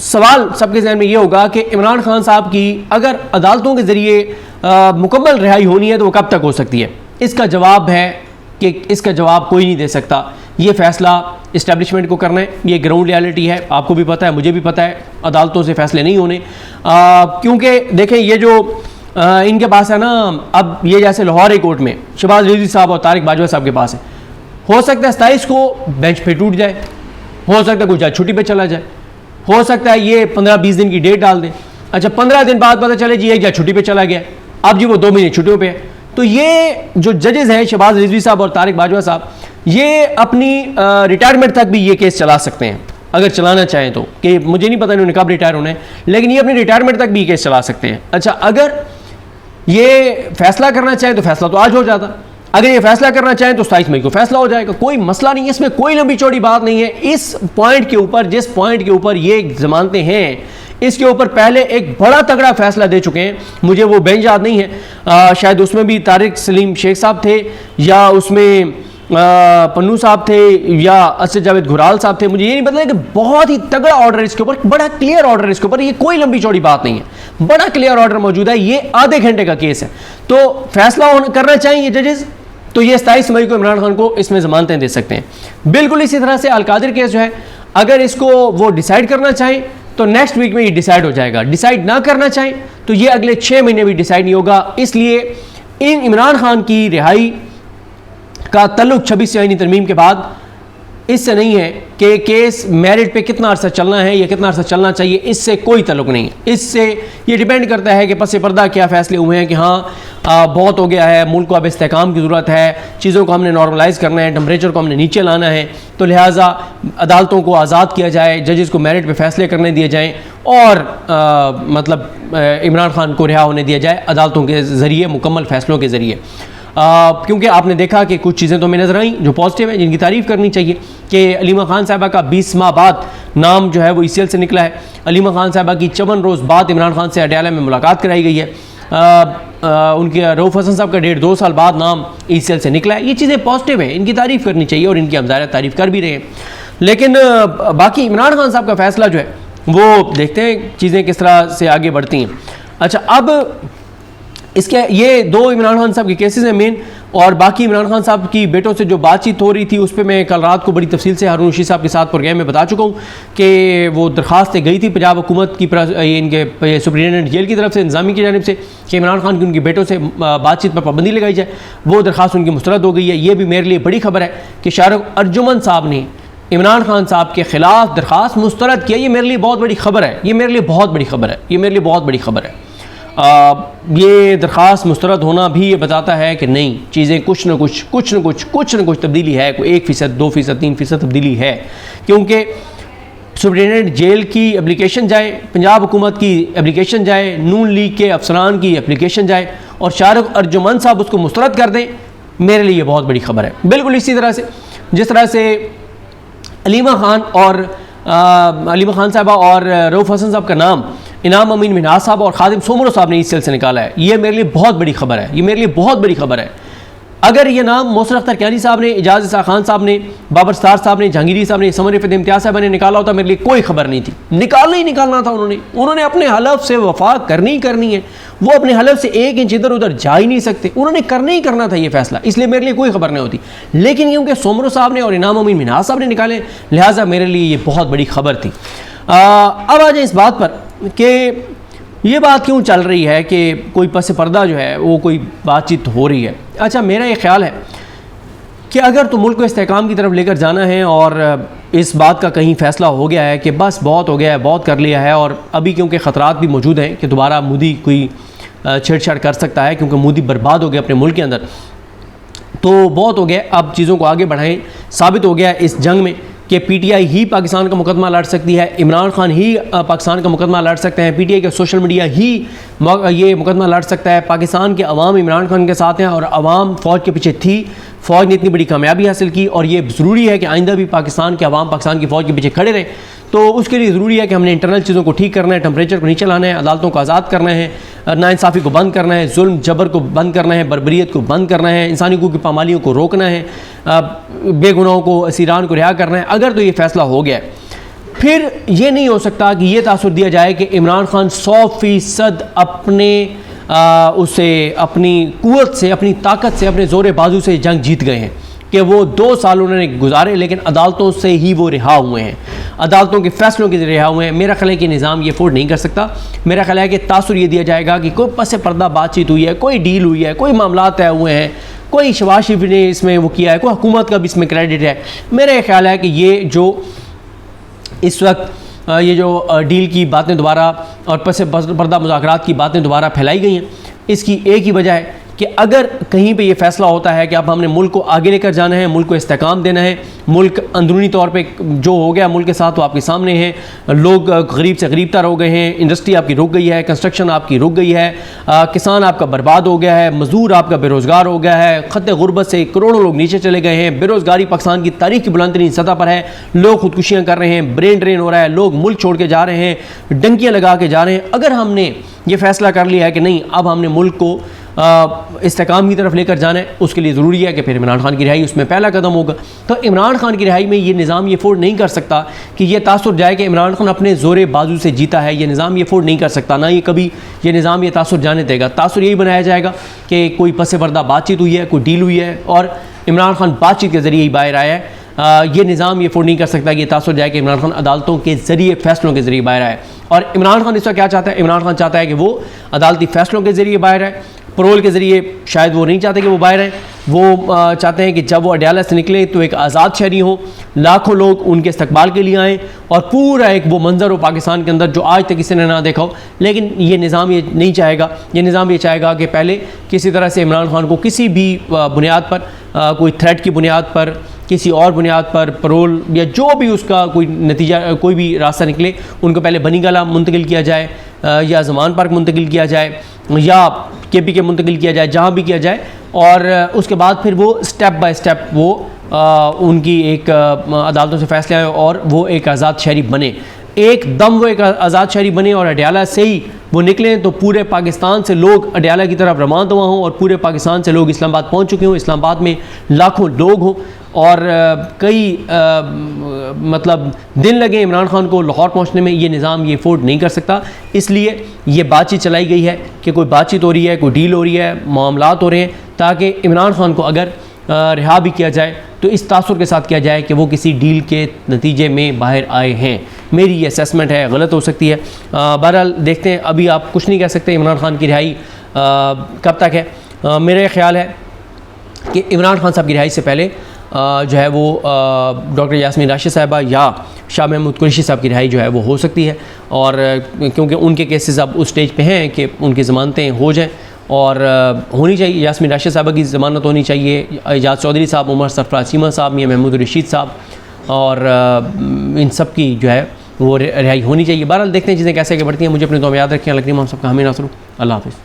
सवाल सबके जहन में ये होगा कि इमरान खान साहब की अगर अदालतों के ज़रिए मुकम्मल रिहाई होनी है तो वो कब तक हो सकती है। इसका जवाब है कि इसका जवाब कोई नहीं दे सकता। ये फ़ैसला इस्टेब्लिशमेंट को करना है, ये ग्राउंड रियलिटी है, आपको भी पता है, मुझे भी पता है। अदालतों से फ़ैसले नहीं होने, क्योंकि देखें ये जो इनके पास है ना, अब ये जैसे लाहौर हाई कोर्ट में शहबाज रिजवी साहब और तारिक बाजवा साहब के पास है, हो सकता है 27 को बेंच पे टूट जाए, हो सकता है कोई जज छुट्टी पे चला जाए, हो सकता है ये 15-20 दिन की डेट डाल दें। अच्छा 15 दिन बाद पता चले जी एक जज छुट्टी पे चला गया, अब जी वो 2 महीने छुट्टियों पे है। तो ये जो जजेस हैं शहबाज रिजवी साहब और तारिक बाजवा साहब, ये अपनी रिटायरमेंट तक भी ये केस चला सकते हैं अगर चलाना चाहें तो, कि मुझे नहीं पता इन्होंने कब रिटायर होना है, लेकिन ये अपनी रिटायरमेंट तक भी केस चला सकते हैं। अच्छा अगर ये फैसला करना चाहें तो फैसला तो आज हो जाता, अगर ये फैसला करना चाहें तो 27 मई को फैसला हो जाएगा, कोई मसला नहीं है, इसमें कोई लंबी चौड़ी बात नहीं है। इस पॉइंट के ऊपर, जिस पॉइंट के ऊपर ये जमानतें हैं, इसके ऊपर पहले एक बड़ा तगड़ा फैसला दे चुके हैं। मुझे वो बेंच याद नहीं है, शायद उसमें भी तारिक सलीम शेख साहब थे, या उसमें पन्नू साहब थे, या असद जावेद घुराल साहब थे, मुझे ये नहीं पता, कि बहुत ही तगड़ा ऑर्डर इसके ऊपर, बड़ा क्लियर ऑर्डर इसके ऊपर, ये कोई लंबी चौड़ी बात नहीं है, बड़ा क्लियर ऑर्डर मौजूद है। ये आधे घंटे का केस है, तो फैसला करना चाहिए जजेस, तो ये 27 मई को इमरान खान को इसमें जमानतें दे सकते हैं। बिल्कुल इसी तरह से अलकादिर केस जो है, अगर इसको वो डिसाइड करना चाहें तो नेक्स्ट वीक में ये डिसाइड हो जाएगा, डिसाइड ना करना चाहें तो ये अगले 6 महीने भी डिसाइड नहीं होगा। इसलिए इन इमरान खान की रिहाई का तल्लुक 26 आईनी तरमीम के बाद इससे नहीं है कि केस मेरिट पे कितना अरसा चलना है या कितना अरसा चलना चाहिए, इससे कोई तल्लुक नहीं है। इससे ये डिपेंड करता है कि पसे पर्दा क्या फ़ैसले हुए हैं कि हाँ बहुत हो गया है, मुल्क को अब इस्तेहकाम की ज़रूरत है, चीज़ों को हमने नॉर्मलाइज़ करना है, टेम्परेचर को हमने नीचे लाना है, तो लिहाजा अदालतों को आज़ाद किया जाए, जजेस को मेरिट पे फ़ैसले करने दिए जाएँ, और मतलब इमरान खान को रिहा होने दिया जाए अदालतों के ज़रिए, मुकम्मल फ़ैसलों के ज़रिए। क्योंकि आपने देखा कि कुछ चीज़ें तो हमें नजर आई जो पॉजिटिव है, जिनकी तारीफ़ करनी चाहिए, कि अलीमा खान साहबा का 20 माह बाद नाम जो है वो ECL से निकला है। अलीमा खान साहबा की 54 रोज़ बाद इमरान खान से अडयाला में मुलाकात कराई गई है। उनके रऊफ़ हसन साहब का 1.5-2 साल बाद नाम ECL से निकला है। ये चीज़ें पॉजिटिव हैं, इनकी तारीफ़ करनी चाहिए, और इनकी हम ज़ाहिर तारीफ़ कर भी रहे हैं। लेकिन बाकी इमरान खान साहब का फ़ैसला जो है वो देखते हैं चीज़ें किस तरह से आगे बढ़ती हैं। अच्छा अब इसके ये 2 इमरान खान साहब के केसेस हैं मेन, और बाकी इमरान खान साहब की बेटों से जो बातचीत हो रही थी उस पर मैं कल रात को बड़ी तफसील से हारून रशीद साहब के साथ प्रोग्राम में बता चुका हूँ कि वो दरख्वास्त गई थी पंजाब हुकूमत की, इनके सुप्रिटेंडेंट जेल की तरफ से, इंतजामी की जानिब से, कि इमरान खान की उनकी बेटों से बातचीत पर पाबंदी लगाई जाए। वो दरख्वास्त उनकी मुस्तरद हो गई है। ये भी मेरे लिए बड़ी खबर है कि शाहरुख अर्जुमन साहब ने इमरान खान साहब के ख़िलाफ़ दरख्वास्त मुस्तरद किया। ये मेरे लिए बहुत बड़ी खबर है, ये मेरे लिए बहुत बड़ी खबर है, ये मेरे लिए बहुत बड़ी खबर है। ये दरख्वास्त मुस्तरद होना भी ये बताता है कि नहीं, चीज़ें कुछ न कुछ तब्दीली है, कोई 1%, 2%, 3% तब्दीली है, क्योंकि सुप्रिटेंडेंट जेल की एप्लीकेशन जाए, पंजाब हुकूमत की एप्लीकेशन जाए, नून लीग के अफसरान की एप्लीकेशन जाए, और शाहरुख अर्जुमन साहब उसको मुस्तरद कर दें, मेरे लिए ये बहुत बड़ी खबर है। बिल्कुल इसी तरह से जिस तरह से अलीमा खान साहबा और रऊफ़ हसन साहब का नाम इनाम अमीन मिन्हाज साहब और खादिम सोमरो साहब ने ECL से निकाला है, ये मेरे लिए बहुत बड़ी खबर है, ये मेरे लिए बहुत बड़ी खबर है। अगर ये नाम मोहसिन अख्तर कियानी साहब ने, एजाज इसा खान साहब ने, बाबर सतार साहब ने, जहांगीरी साहब ने, समर रिफत इम्तियाज़ साहब ने निकाला होता, मेरे लिए कोई खबर नहीं थी। निकालना ही निकालना था उन्होंने अपने हलफ से वफा करनी है, वो अपने हलफ से 1 इंच इधर उधर जा ही नहीं सकते, उन्होंने करना ही करना था ये फैसला, इसलिए मेरे लिए कोई खबर नहीं होती। लेकिन क्योंकि सोमरो साहब ने और इनाम अमीन मिन्हाज साहब ने निकाले, लिहाजा मेरे लिए ये बहुत बड़ी खबर थी। अब आ जाए इस बात पर कि ये बात क्यों चल रही है कि कोई पस पर्दा जो है वो कोई बातचीत हो रही है। अच्छा मेरा ये ख्याल है कि अगर तो मुल्क को इस्तेहकाम की तरफ लेकर जाना है, और इस बात का कहीं फ़ैसला हो गया है कि बस बहुत हो गया है, बहुत कर लिया है, और अभी क्योंकि ख़तरात भी मौजूद हैं कि दोबारा मोदी कोई छेड़छाड़ कर सकता है, क्योंकि मोदी बर्बाद हो गया अपने मुल्क के अंदर, तो बहुत हो गया, अब चीज़ों को आगे बढ़ाएं। साबित हो गया इस जंग में कि PTI ही पाकिस्तान का मुकदमा लड़ सकती है, इमरान खान ही पाकिस्तान का मुकदमा लड़ सकते हैं, PTI के सोशल मीडिया ही ये मुकदमा लड़ सकता है। पाकिस्तान के अवाम इमरान खान के साथ हैं, और अवाम फ़ौज के पीछे थी, फ़ौज ने इतनी बड़ी कामयाबी हासिल की, और ये ज़रूरी है कि आइंदा भी पाकिस्तान के अवाम पाकिस्तान की फ़ौज के पीछे खड़े रहें। तो उसके लिए ज़रूरी है कि हमने इंटरनल चीज़ों को ठीक करना है, टेम्परेचर को नीचे लाना है, अदालतों को आज़ाद करना है, नाइंसाफ़ी को बंद करना है, जुल्म जबर को बंद करना है, बर्बरियत को बंद करना है, इंसानी हकूक़ की पामालियों को रोकना है, बेगुनाहों को, असीरान को रिहा करना है। अगर तो ये फ़ैसला हो गया फिर ये नहीं हो सकता कि ये तासुर दिया जाए कि इमरान खान 100% अपने उसे अपनी कुव्वत से, अपनी ताकत से, अपने ज़ोर बाजू से जंग जीत गए हैं, कि वो 2 साल उन्होंने गुजारे लेकिन अदालतों से ही वो रिहा हुए हैं, अदालतों के फैसलों के रिहा हुए हैं। मेरा ख्याल है कि निज़ाम ये अफोर्ड नहीं कर सकता। मेरा ख्याल है कि तासुर ये दिया जाएगा कि कोई पस पर्दा बातचीत हुई है, कोई डील हुई है, कोई मामला तय हुए हैं, कोई शहबाज शरीफ ने इसमें वो किया है, कोई हुकूमत का भी इसमें क्रेडिट है। मेरा ख्याल है कि ये जो इस वक्त ये जो डील की बातें दोबारा और पस पर्दा मुज़ाकरात की बातें दोबारा फैलाई गई हैं, इसकी एक ही वजह है कि अगर कहीं पे ये फ़ैसला होता है कि अब हमने मुल्क को आगे लेकर जाना है, मुल्क को इस्तेकाम देना है, मुल्क अंदरूनी तौर पे जो हो गया मुल्क के साथ वो आपके सामने है, लोग गरीब से गरीब तर हो गए हैं, इंडस्ट्री आपकी रुक गई है, कंस्ट्रक्शन आपकी रुक गई है, किसान आपका बर्बाद हो गया है, मजदूर आपका बेरोज़गार हो गया है, ख़त गुरबत से करोड़ों लोग नीचे चले गए हैं, बेरोज़गारी पाकिस्तान की तारीख की बुलंदतरीन सतह पर है, लोग खुदकुशियाँ कर रहे हैं, ब्रेन ड्रेन हो रहा है, लोग मुल्क छोड़ के जा रहे हैं, डंकियाँ लगा के जा रहे हैं। अगर हमने ये फ़ैसला कर लिया है कि नहीं, अब हमने मुल्क को इस्तेकाम की तरफ लेकर जाना है, उसके लिए ज़रूरी है कि फिर इमरान खान की रिहाई उसमें पहला कदम होगा। तो इमरान खान की रिहाई में ये निज़ाम ये अफोर्ड नहीं कर सकता कि ये तासुर जाए कि इमरान खान अपने ज़ोर बाजू से जीता है। ये निज़ाम ये अफोर्ड नहीं कर सकता, ना ये कभी ये निज़ाम ये तासुर जाने देगा। तासुर यही बनाया जाएगा कि कोई पस पर्दा बातचीत हुई है, कोई डील हुई है और इमरान खान बातचीत के ज़रिए ही बाहर आया है। ये निज़ाम ये अफोर्ड नहीं कर सकता कि ये तासुर जाए कि इमरान खान अदालतों के ज़रिए फ़ैसलों के ज़रिए बाहर आए। और इमरान खान इस वक्त क्या चाहता है? इमरान खान चाहता है कि वो अदालती फ़ैसलों के ज़रिए बाहर आए, परोल के ज़रिए शायद वो नहीं चाहते कि वो बाहर आए। वो चाहते हैं कि जब वो अडयाला से निकले तो एक आज़ाद शहरी हो, लाखों लोग उनके इस्तकबाल के लिए आएँ और पूरा एक वो मंज़र हो पाकिस्तान के अंदर जो आज तक किसी ने ना देखा हो। लेकिन ये निज़ाम ये नहीं चाहेगा। ये निज़ाम ये चाहेगा कि पहले किसी तरह से इमरान खान को किसी भी बुनियाद पर, कोई थ्रेट की बुनियाद पर, किसी और बुनियाद पर, परोल या जो भी उसका कोई नतीजा, कोई भी रास्ता निकले, उनको पहले बनी गला मुंतकिल किया जाए या ज़मान पार्क मुंतकिल किया जाए या KPK मुंतकिल किया जाए, जहाँ भी किया जाए। और उसके बाद फिर वो स्टेप बाय स्टेप वो उनकी एक अदालतों से फैसले आए और वो एक आज़ाद शहरी बने, एकदम वो एक आज़ाद शहरी बने और अडयाला से ही वो निकलें तो पूरे पाकिस्तान से लोग अडयाला की तरफ रवाना हों और पूरे पाकिस्तान से लोग इस्लामाबाद पहुंच चुके हों, इस्लामाबाद में लाखों लोग हों और कई मतलब दिन लगे इमरान खान को लाहौर पहुंचने में। ये निज़ाम ये अफोर्ड नहीं कर सकता, इसलिए ये बातचीत चलाई गई है कि कोई बातचीत हो रही है, कोई डील हो रही है, मामलात हो रहे हैं, ताकि इमरान खान को अगर रिहा भी किया जाए तो इस तासुर के साथ किया जाए कि वो किसी डील के नतीजे में बाहर आए हैं। मेरी ये असेसमेंट है, गलत हो सकती है। बहरहाल देखते हैं, अभी आप कुछ नहीं कह सकते इमरान खान की रिहाई कब तक है। मेरा ख्याल है कि इमरान खान साहब की रिहाई से पहले जो है वो डॉक्टर यास्मीन राशिद साहिबा या शाह महमूद कुरैशी साहब की रिहाई जो है वो हो सकती है। और क्योंकि उनके केसेस अब उस स्टेज पे हैं कि उनकी ज़मानतें हो जाएं और होनी चाहिए। यास्मीन राशिद साहबा की ज़मानत होनी चाहिए, एजाज चौधरी साहब, उमर सरफराज चीमा साहब, मियां महमूद रशीद साहब और इन सब की जो है वो रिहाई होनी चाहिए। बहरहाल देखते हैं चीज़ें कैसे आगे बढ़ती हैं। मुझे अपने दुआ में याद रखें। अल्लाह करीम हम सबका हमें नासर हो। अल्लाह हाफ़िज़।